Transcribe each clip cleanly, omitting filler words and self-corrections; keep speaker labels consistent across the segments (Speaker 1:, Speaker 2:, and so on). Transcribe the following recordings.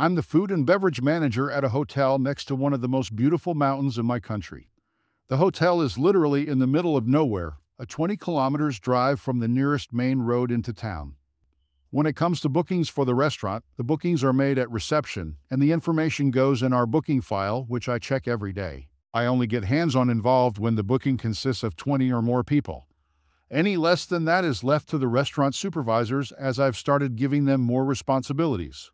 Speaker 1: I'm the food and beverage manager at a hotel next to one of the most beautiful mountains in my country. The hotel is literally in the middle of nowhere, a 20 kilometers drive from the nearest main road into town. When it comes to bookings for the restaurant, the bookings are made at reception, and the information goes in our booking file, which I check every day. I only get hands-on involved when the booking consists of 20 or more people. Any less than that is left to the restaurant supervisors, as I've started giving them more responsibilities.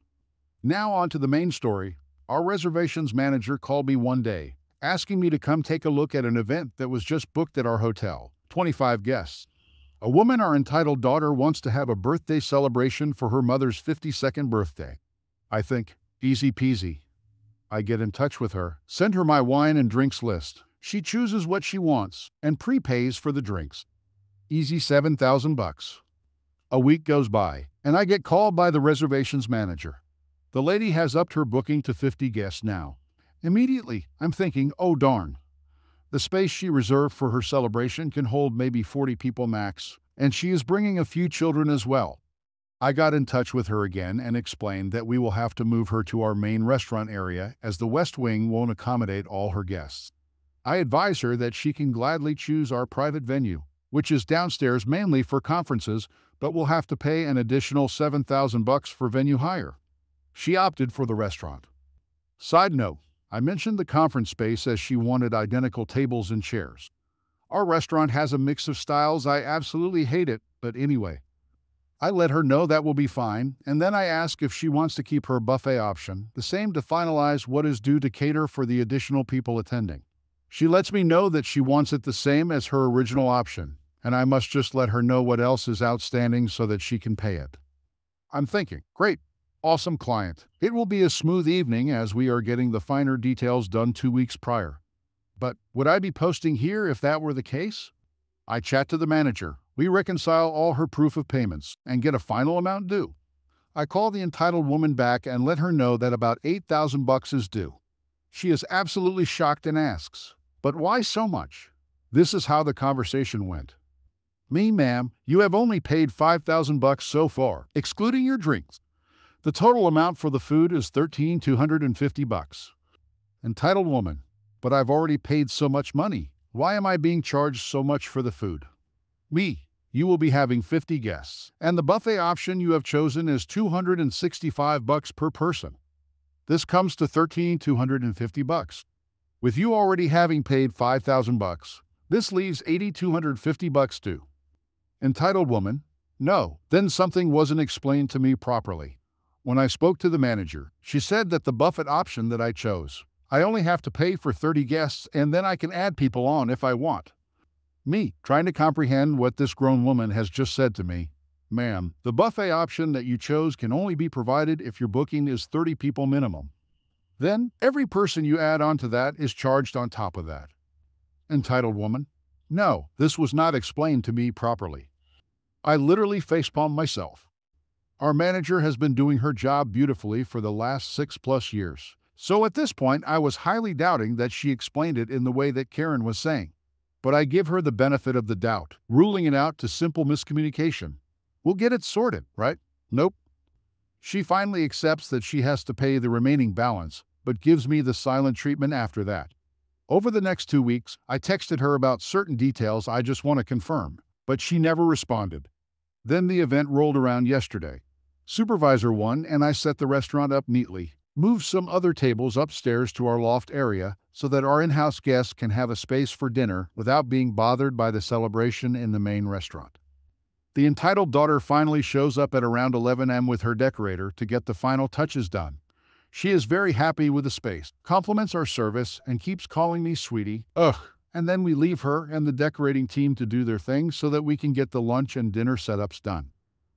Speaker 1: Now on to the main story. Our reservations manager called me one day, asking me to come take a look at an event that was just booked at our hotel. 25 guests. A woman, our entitled daughter, wants to have a birthday celebration for her mother's 52nd birthday. I think, easy peasy. I get in touch with her, send her my wine and drinks list. She chooses what she wants and prepays for the drinks. Easy $7,000. A week goes by, and I get called by the reservations manager. The lady has upped her booking to 50 guests now. Immediately, I'm thinking, oh darn. The space she reserved for her celebration can hold maybe 40 people max, and she is bringing a few children as well. I got in touch with her again and explained that we will have to move her to our main restaurant area as the West Wing won't accommodate all her guests. I advise her that she can gladly choose our private venue, which is downstairs mainly for conferences, but will have to pay an additional $7,000 for venue hire. She opted for the restaurant. Side note, I mentioned the conference space as she wanted identical tables and chairs. Our restaurant has a mix of styles. I absolutely hate it, but anyway. I let her know that will be fine, and then I ask if she wants to keep her buffet option the same to finalize what is due to cater for the additional people attending. She lets me know that she wants it the same as her original option, and I must just let her know what else is outstanding so that she can pay it. I'm thinking, great. Awesome client. It will be a smooth evening as we are getting the finer details done 2 weeks prior. But would I be posting here if that were the case? I chat to the manager. We reconcile all her proof of payments and get a final amount due. I call the entitled woman back and let her know that about $8,000 is due. She is absolutely shocked and asks, but why so much? This is how the conversation went. Me, ma'am, you have only paid $5,000 so far, excluding your drinks. The total amount for the food is $13,250. Entitled woman, but I've already paid so much money. Why am I being charged so much for the food? Me, you will be having 50 guests, and the buffet option you have chosen is $265 per person. This comes to $13,250. With you already having paid $5,000, this leaves $8,250 due. Entitled woman, no, then something wasn't explained to me properly. When I spoke to the manager, she said that the buffet option that I chose, I only have to pay for 30 guests and then I can add people on if I want. Me, trying to comprehend what this grown woman has just said to me. Ma'am, the buffet option that you chose can only be provided if your booking is 30 people minimum. Then, every person you add on to that is charged on top of that. Entitled woman, no, this was not explained to me properly. I literally facepalmed myself. Our manager has been doing her job beautifully for the last 6+ years. So at this point, I was highly doubting that she explained it in the way that Karen was saying. But I give her the benefit of the doubt, ruling it out to simple miscommunication. We'll get it sorted, right? Nope. She finally accepts that she has to pay the remaining balance, but gives me the silent treatment after that. Over the next 2 weeks, I texted her about certain details I just want to confirm, but she never responded. Then the event rolled around yesterday. Supervisor won, and I set the restaurant up neatly, moved some other tables upstairs to our loft area so that our in-house guests can have a space for dinner without being bothered by the celebration in the main restaurant. The entitled daughter finally shows up at around 11 a.m. with her decorator to get the final touches done. She is very happy with the space, compliments our service, and keeps calling me sweetie. Ugh. And then we leave her and the decorating team to do their thing so that we can get the lunch and dinner setups done.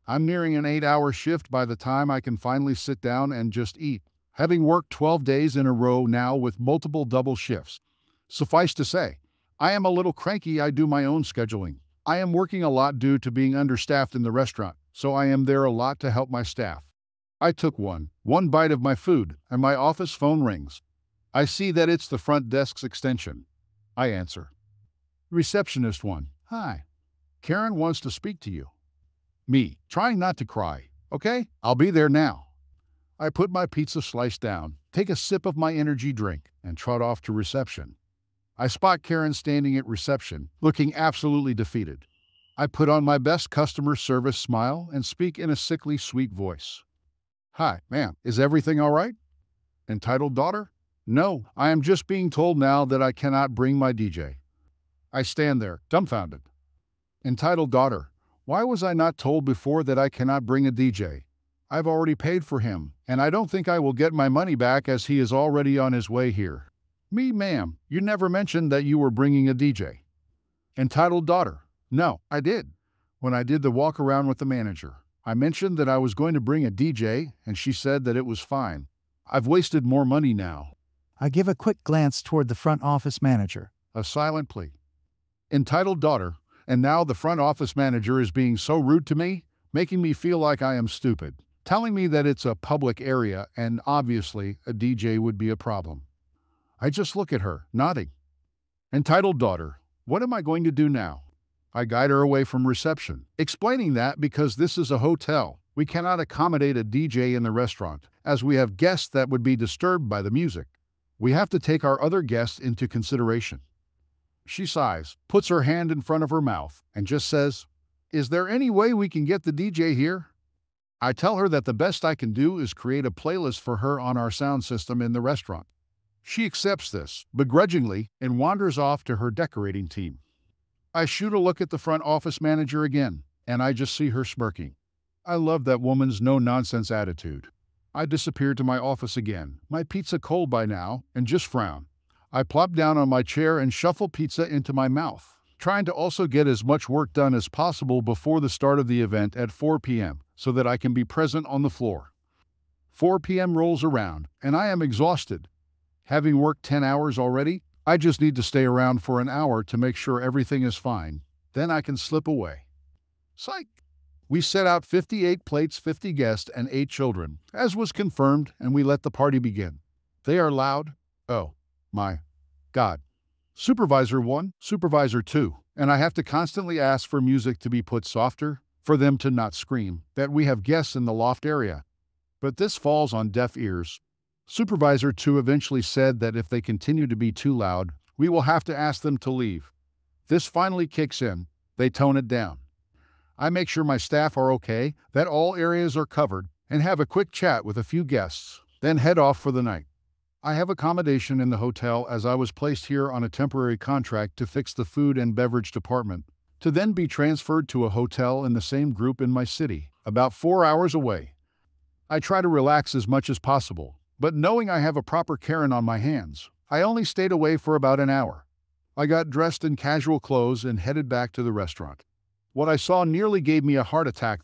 Speaker 1: I'm nearing an 8-hour shift by the time I can finally sit down and just eat, having worked 12 days in a row now with multiple double shifts. Suffice to say, I am a little cranky. I do my own scheduling. I am working a lot due to being understaffed in the restaurant, so I am there a lot to help my staff. I took one bite of my food, and my office phone rings. I see that it's the front desk's extension. I answer. Receptionist 1. Hi. Karen wants to speak to you. Me, trying not to cry. Okay, I'll be there now. I put my pizza slice down, take a sip of my energy drink, and trot off to reception. I spot Karen standing at reception, looking absolutely defeated. I put on my best customer service smile and speak in a sickly sweet voice. Hi, ma'am, is everything all right? Entitled daughter? No, I am just being told now that I cannot bring my DJ. I stand there, dumbfounded. Entitled daughter, why was I not told before that I cannot bring a DJ? I've already paid for him, and I don't think I will get my money back as he is already on his way here. Me, ma'am, you never mentioned that you were bringing a DJ. Entitled daughter, no, I did. When I did the walk around with the manager, I mentioned that I was going to bring a DJ, and she said that it was fine. I've wasted more money now.
Speaker 2: I give a quick glance toward the front office manager.
Speaker 1: A silent plea. Entitled daughter, and now the front office manager is being so rude to me, making me feel like I am stupid, telling me that it's a public area and obviously a DJ would be a problem. I just look at her, nodding. Entitled daughter, what am I going to do now? I guide her away from reception, explaining that because this is a hotel, we cannot accommodate a DJ in the restaurant, as we have guests that would be disturbed by the music. We have to take our other guests into consideration. She sighs, puts her hand in front of her mouth, and just says, "Is there any way we can get the DJ here?" I tell her that the best I can do is create a playlist for her on our sound system in the restaurant. She accepts this, begrudgingly, and wanders off to her decorating team. I shoot a look at the front office manager again, and I just see her smirking. I love that woman's no-nonsense attitude. I disappear to my office again, my pizza cold by now, and just frown. I plop down on my chair and shuffle pizza into my mouth, trying to also get as much work done as possible before the start of the event at 4 p.m. so that I can be present on the floor. 4 p.m. rolls around, and I am exhausted. Having worked 10 hours already, I just need to stay around for an hour to make sure everything is fine. Then I can slip away. Psych! We set out 58 plates, 50 guests, and 8 children, as was confirmed, and we let the party begin. They are loud. Oh, my God. Supervisor 1, Supervisor 2, and I have to constantly ask for music to be put softer, for them to not scream, that we have guests in the loft area. But this falls on deaf ears. Supervisor 2 eventually said that if they continue to be too loud, we will have to ask them to leave. This finally kicks in. They tone it down. I make sure my staff are okay, that all areas are covered, and have a quick chat with a few guests, then head off for the night. I have accommodation in the hotel as I was placed here on a temporary contract to fix the food and beverage department, to then be transferred to a hotel in the same group in my city, about 4 hours away. I try to relax as much as possible, but knowing I have a proper Karen on my hands, I only stayed away for about an hour. I got dressed in casual clothes and headed back to the restaurant. What I saw nearly gave me a heart attack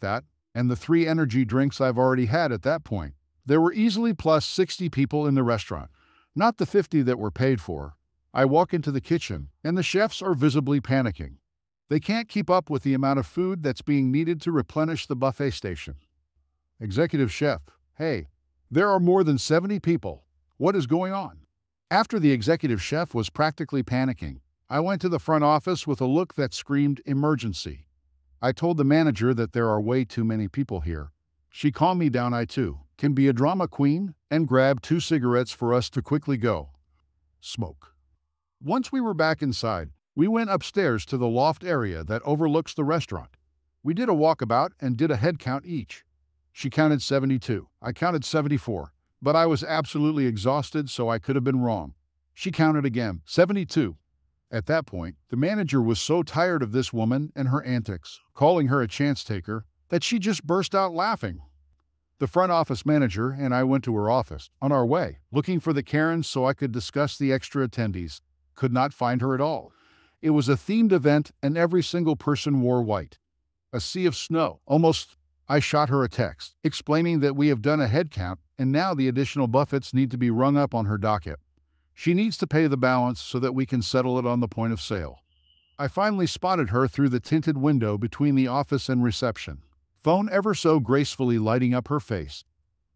Speaker 1: and the 3 energy drinks I've already had at that point. There were easily plus 60 people in the restaurant, not the 50 that were paid for. I walk into the kitchen, and the chefs are visibly panicking. They can't keep up with the amount of food that's being needed to replenish the buffet station. Executive chef, hey, there are more than 70 people. What is going on? After the executive chef was practically panicking, I went to the front office with a look that screamed emergency. I told the manager that there are way too many people here. She calmed me down. I too can be a drama queen and grabbed 2 cigarettes for us to quickly go. Smoke. Once we were back inside, we went upstairs to the loft area that overlooks the restaurant. We did a walkabout and did a head count each. She counted 72. I counted 74. But I was absolutely exhausted, so I could have been wrong. She counted again, 72. At that point, the manager was so tired of this woman and her antics, calling her a chance taker, that she just burst out laughing. The front office manager and I went to her office, on our way, looking for the Karen so I could discuss the extra attendees. Could not find her at all. It was a themed event and every single person wore white. A sea of snow, almost. I shot her a text, explaining that we have done a head count and now the additional buffets need to be rung up on her docket. She needs to pay the balance so that we can settle it on the point of sale. I finally spotted her through the tinted window between the office and reception, phone ever so gracefully lighting up her face.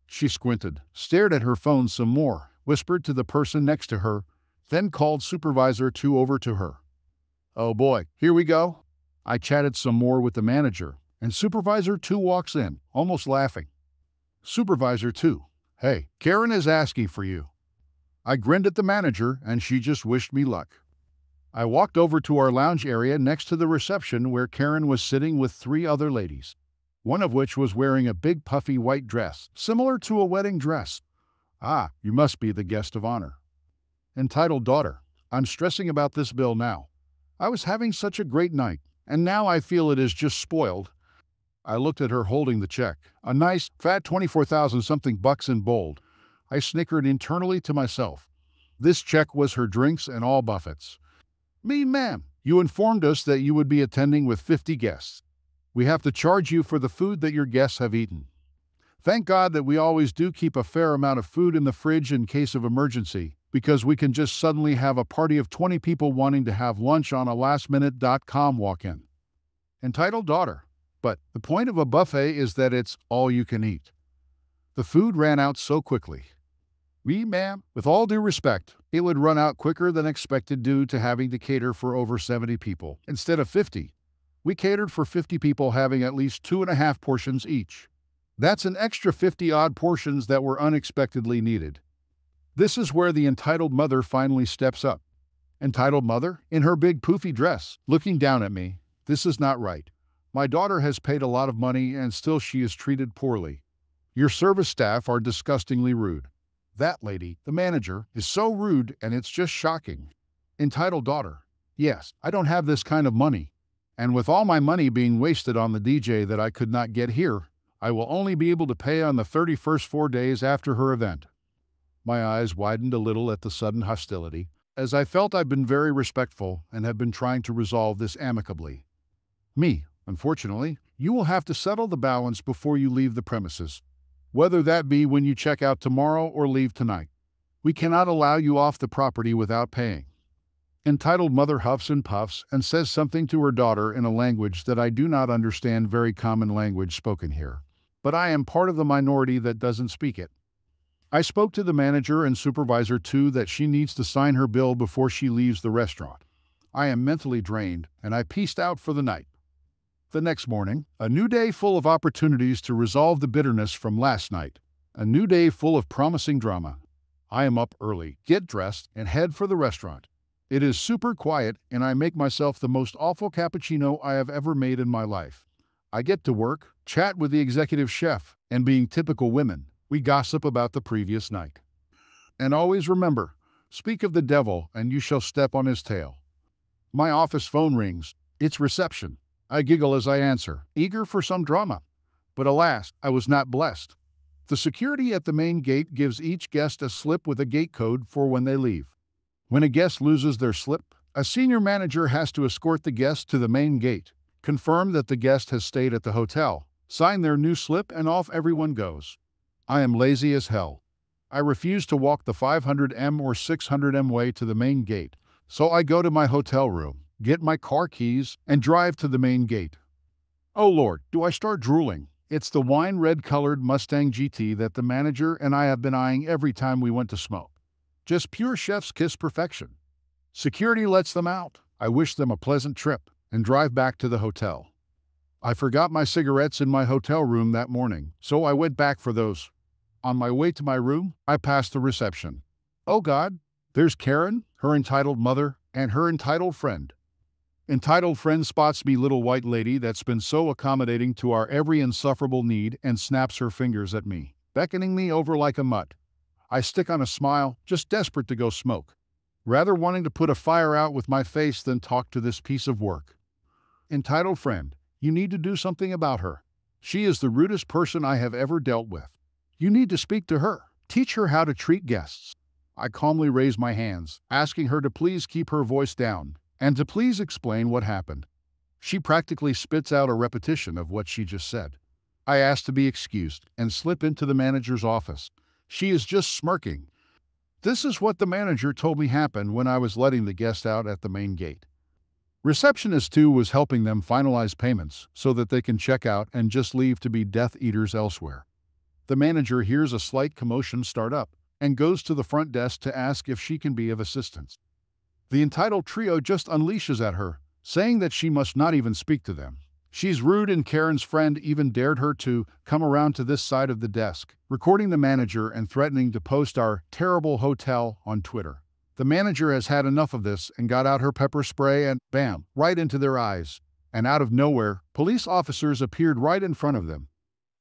Speaker 1: She squinted, stared at her phone some more, whispered to the person next to her, then called Supervisor 2 over to her. Oh boy, here we go. I chatted some more with the manager, and Supervisor 2 walks in, almost laughing. Supervisor 2, "Hey, Karen is asking for you." I grinned at the manager, and she just wished me luck. I walked over to our lounge area next to the reception where Karen was sitting with three other ladies, one of which was wearing a big puffy white dress, similar to a wedding dress. "Ah, you must be the guest of honor." Entitled daughter, I'm stressing about this bill now. I was having such a great night, and now I feel it is just spoiled. I looked at her holding the check, a nice, fat 24,000 something bucks in bold. I snickered internally to myself. This check was her drinks and all buffets. Ma'am, you informed us that you would be attending with 50 guests. We have to charge you for the food that your guests have eaten. Thank God that we always do keep a fair amount of food in the fridge in case of emergency, because we can just suddenly have a party of 20 people wanting to have lunch on a lastminute.com walk-in. Entitled daughter, but the point of a buffet is that it's all you can eat. The food ran out so quickly. Ma'am, with all due respect, it would run out quicker than expected due to having to cater for over 70 people instead of 50. We catered for 50 people having at least 2.5 portions each. That's an extra 50-odd portions that were unexpectedly needed. This is where the entitled mother finally steps up. Entitled mother, in her big poofy dress, looking down at me. This is not right. My daughter has paid a lot of money and still she is treated poorly. Your service staff are disgustingly rude. That lady, the manager, is so rude and it's just shocking. Entitled daughter, yes, I don't have this kind of money. And with all my money being wasted on the DJ that I could not get here, I will only be able to pay on the 31st 4 days after her event. My eyes widened a little at the sudden hostility, as I felt I've been very respectful and have been trying to resolve this amicably. Unfortunately, you will have to settle the balance before you leave the premises, whether that be when you check out tomorrow or leave tonight. We cannot allow you off the property without paying. Entitled mother huffs and puffs and says something to her daughter in a language that I do not understand, very common language spoken here, but I am part of the minority that doesn't speak it. I spoke to the manager and supervisor too that she needs to sign her bill before she leaves the restaurant. I am mentally drained and I peaced out for the night. The next morning, a new day full of opportunities to resolve the bitterness from last night. A new day full of promising drama. I am up early, get dressed, and head for the restaurant. It is super quiet, and I make myself the most awful cappuccino I have ever made in my life. I get to work, chat with the executive chef, and being typical women, we gossip about the previous night. And always remember, speak of the devil, and you shall step on his tail. My office phone rings. It's reception. I giggle as I answer, eager for some drama. But alas, I was not blessed. The security at the main gate gives each guest a slip with a gate code for when they leave. When a guest loses their slip, a senior manager has to escort the guest to the main gate, confirm that the guest has stayed at the hotel, sign their new slip, and off everyone goes. I am lazy as hell. I refuse to walk the 500m or 600m way to the main gate, so I go to my hotel room, get my car keys, and drive to the main gate. Oh Lord, do I start drooling. It's the wine red-colored Mustang GT that the manager and I have been eyeing every time we went to smoke. Just pure chef's kiss perfection. Security lets them out. I wish them a pleasant trip and drive back to the hotel. I forgot my cigarettes in my hotel room that morning, so I went back for those. On my way to my room, I passed the reception. Oh God, there's Karen, her entitled mother, and her entitled friend. Entitled friend spots me, little white lady that's been so accommodating to our every insufferable need, and snaps her fingers at me, beckoning me over like a mutt. I stick on a smile, just desperate to go smoke, rather wanting to put a fire out with my face than talk to this piece of work. Entitled friend, you need to do something about her. She is the rudest person I have ever dealt with. You need to speak to her, teach her how to treat guests. I calmly raise my hands, asking her to please keep her voice down, and to please explain what happened. She practically spits out a repetition of what she just said. I ask to be excused and slip into the manager's office. She is just smirking. This is what the manager told me happened when I was letting the guest out at the main gate. Receptionist 2 was helping them finalize payments so that they can check out and just leave to be Death Eaters elsewhere. The manager hears a slight commotion start up and goes to the front desk to ask if she can be of assistance. The entitled trio just unleashes at her, saying that she must not even speak to them. She's rude, and Karen's friend even dared her to come around to this side of the desk, recording the manager and threatening to post our terrible hotel on Twitter. The manager has had enough of this and got out her pepper spray and bam, right into their eyes. And out of nowhere, police officers appeared right in front of them.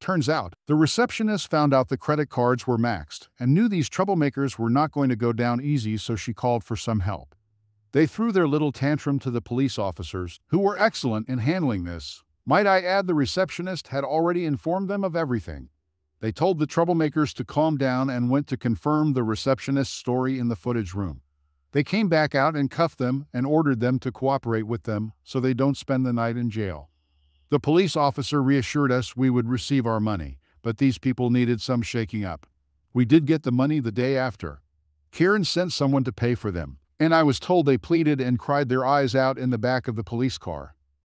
Speaker 1: Turns out, the receptionist found out the credit cards were maxed and knew these troublemakers were not going to go down easy, so she called for some help. They threw their little tantrum to the police officers, who were excellent in handling this. Might I add, the receptionist had already informed them of everything. They told the troublemakers to calm down and went to confirm the receptionist's story in the footage room. They came back out and cuffed them and ordered them to cooperate with them so they don't spend the night in jail. The police officer reassured us we would receive our money, but these people needed some shaking up. We did get the money the day after. Karen sent someone to pay for them, and I was told they pleaded and cried their eyes out in the back of the police car.